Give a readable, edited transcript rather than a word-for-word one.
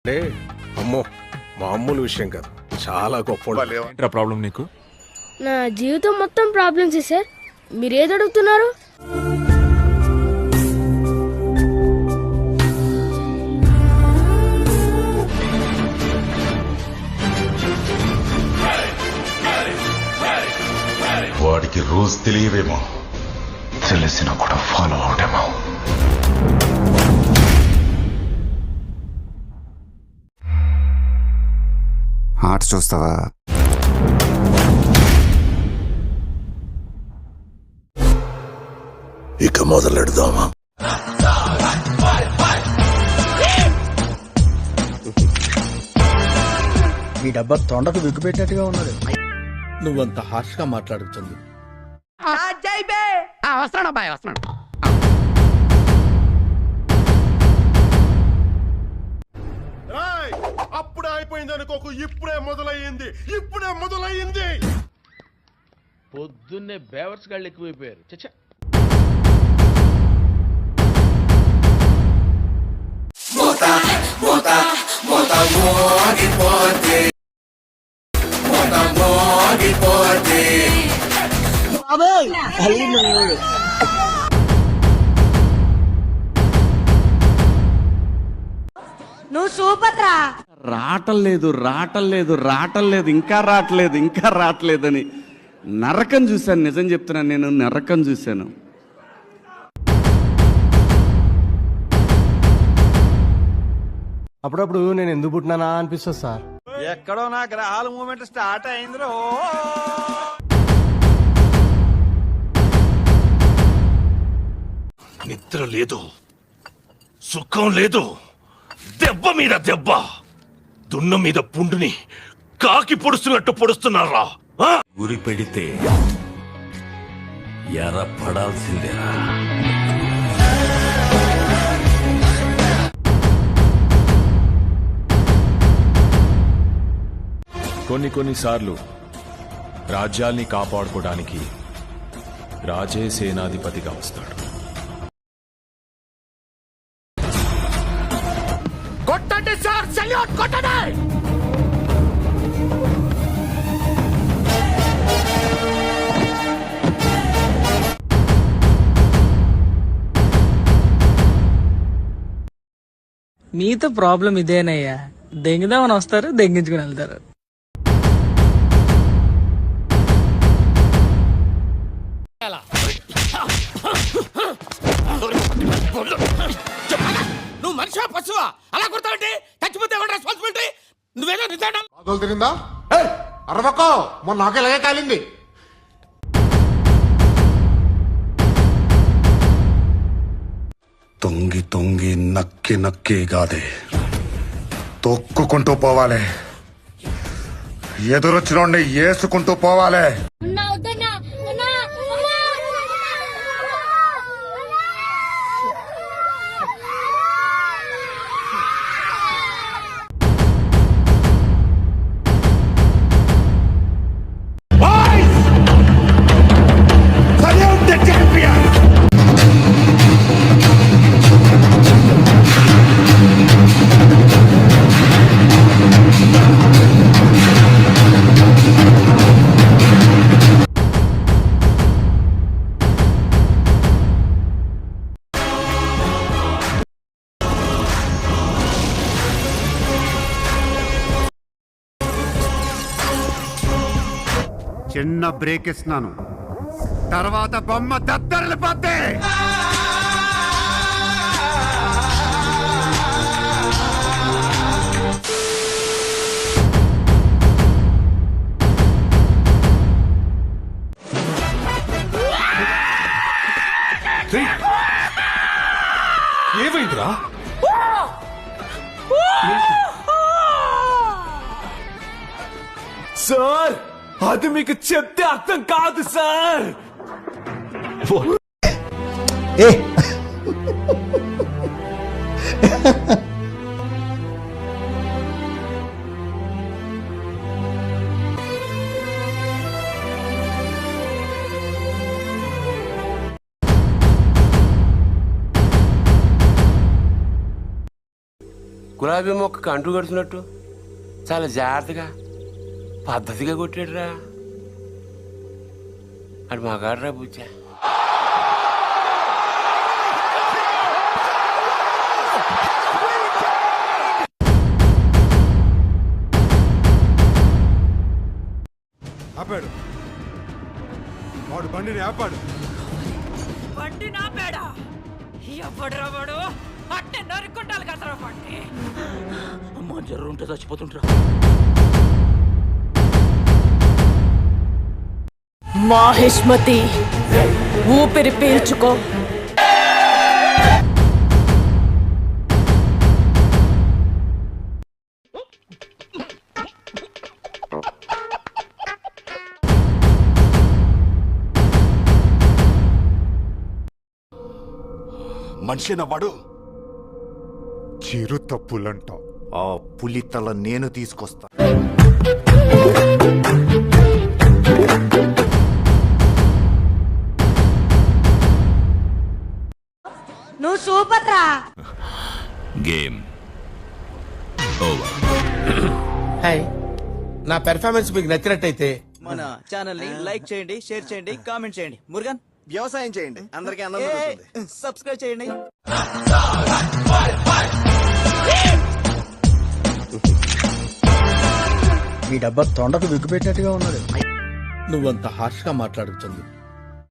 అంటే అమ్మో మామూలు విషయం కాదు, చాలా గొప్ప. ఏంట్రా ప్రాబ్లం నీకు? నా జీవితం మొత్తం ప్రాబ్లమ్స్ సార్. మీరేది అడుగుతున్నారు? వాడికి రూల్స్ తెలియవేమో, తెలిసినా కూడా ఫాలో అవడేమో. ఆర్ట్స్ చూస్తావా? ఇక మొదలెడదామా? ఈ డబ్బా తొండకు విగ్గుపెట్టినట్టుగా ఉన్నది. నువ్వంత హార్ష్ గా మాట్లాడుతుంది. వస్తున్నాడు అబ్బాయి, వస్తున్నాడు. అప్పుడే అయిపోయింది అనుకోకు, ఇప్పుడే మొదలయ్యింది. పొద్దున్నే బేవర్స్ గాళ్ళు ఎక్కువైపోయారు. చచ్చా, నువ్వు సూపర్ రా. రావటం లేదు, ఇంకా రావట్లేదని నరకం చూశాను. నిజం చెప్తున్నాను, నేను నరకం చూశాను. అప్పుడప్పుడు నేను ఎందుకు పుట్టినానా అనిపిస్తుంది సార్. ఎక్కడో నా గ్రహాల మూమెంట్ స్టార్ట్ అయిందిరో. నిద్ర లేదు, సుఖం లేదు, దెబ్బ మీద దెబ్బ, దున్న మీద పుండుని కాకి పొడుస్తున్నట్టు పొడుస్తున్నారా? గురి పెడితే ఎర పడాల్సిందేరా. కొన్నిసార్లు రాజ్యాల్ని కాపాడుకోవడానికి రాజే సేనాధిపతిగా వస్తాడు. కొట్టండి సార్, సెల్యూట్ కొట్టండి. మీతో ప్రాబ్లం ఇదేనయ్యా, దెంగుదామని వస్తారు, దెంగించుకుని వెళ్తారు. నువ్వు మనిషివా పశువా? అలా కొడతావంటే చచ్చిపోతే ఎవరి రెస్పాన్సిబిలిటీ? నువ్వేదో నిజాడం తిరిందా? అరవకో, మొన్న నాకు ఇలాగే కాలింది. తొంగి నక్కి కాదే, తొక్కుకుంటూ పోవాలి. ఎదురొచ్చినోడిని ఏసుకుంటూ పోవాలి. చిన్న బ్రేక్ ఇస్తున్నాను, తర్వాత బొమ్మ దద్దరిల్లిపోద్ది. ఏమైందిరా? సార్ అది మీకు చెప్తే అర్థం కాదు సార్. కులా గులాబీ మొక్క కంటూ కడుతున్నట్టు చాలా జాగ్రత్తగా పద్ధతిగా కొట్టాడురా. అది మగాడురా బుజ్జా. ఆపాడు వాడు బండిని ఆపాడు. బండి నా పేడా ఎవడ్రా వాడు అట్టే నరుక్కుంటాను కదరా బండి. అమ్మ జర్రు ఉంటే చచ్చిపోతుంటరా. మాహిష్మతి ఊపిరి పీల్చుకో. మనిషి వాడు చిరు తప్పులంట ఆ పులితల నేను తీసుకొస్తా. నువ్వు సూపర్ రా. Game over. హాయ్, నా పెర్ఫార్మెన్స్ మీకు నచ్చినట్టయితే మన ఛానల్ ని లైక్ చేయండి, షేర్ చేయండి, కామెంట్ చేయండి. మురుగన్ వ్యవసాయం చేయండి, అందరికీ ఆనందం. సబ్స్క్రైబ్ చేయండి. మీ డబ్బా తొండకు విగ్గు పెట్టినట్టుగా ఉన్నది. నువ్వంత హార్ష్గా మాట్లాడుతుంది